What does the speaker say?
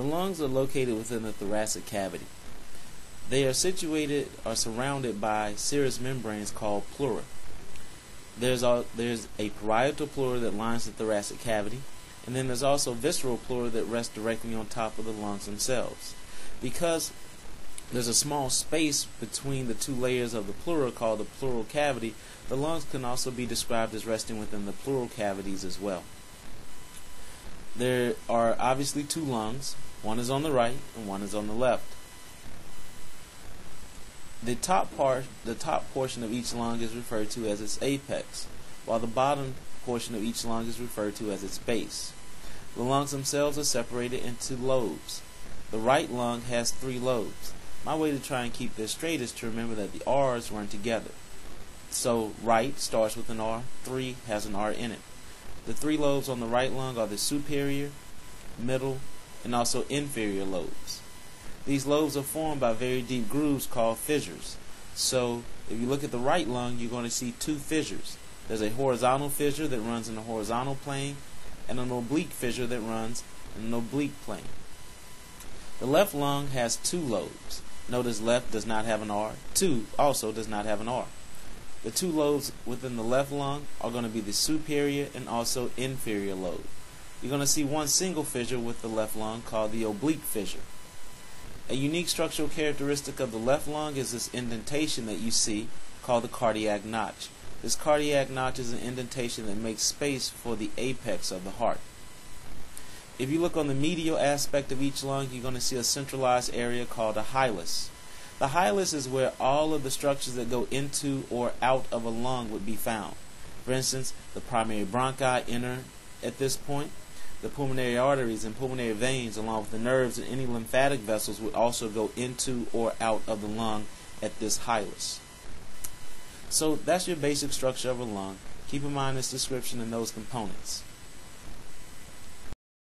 The lungs are located within the thoracic cavity. They are situated or surrounded by serous membranes called pleura. There's a parietal pleura that lines the thoracic cavity, and then there's also visceral pleura that rests directly on top of the lungs themselves. Because there's a small space between the two layers of the pleura called the pleural cavity, the lungs can also be described as resting within the pleural cavities as well. There are obviously two lungs. One is on the right and one is on the left. The top portion of each lung is referred to as its apex, while the bottom portion of each lung is referred to as its base. The lungs themselves are separated into lobes. The right lung has 3 lobes. My way to try and keep this straight is to remember that the R's run together. So right starts with an R, 3 has an R in it. The 3 lobes on the right lung are the superior, middle, and also inferior lobes. These lobes are formed by very deep grooves called fissures. So if you look at the right lung, you're going to see 2 fissures. There's a horizontal fissure that runs in the horizontal plane and an oblique fissure that runs in an oblique plane. The left lung has 2 lobes. Notice left does not have an R. 2 also does not have an R. The 2 lobes within the left lung are going to be the superior and also inferior lobe. You're going to see one single fissure with the left lung called the oblique fissure. A unique structural characteristic of the left lung is this indentation that you see called the cardiac notch. This cardiac notch is an indentation that makes space for the apex of the heart. If you look on the medial aspect of each lung, you're going to see a centralized area called a hilus. The hilus is where all of the structures that go into or out of a lung would be found. For instance, the primary bronchi enter at this point. The pulmonary arteries and pulmonary veins, along with the nerves and any lymphatic vessels, would also go into or out of the lung at this hilus. So that's your basic structure of a lung. Keep in mind this description and those components.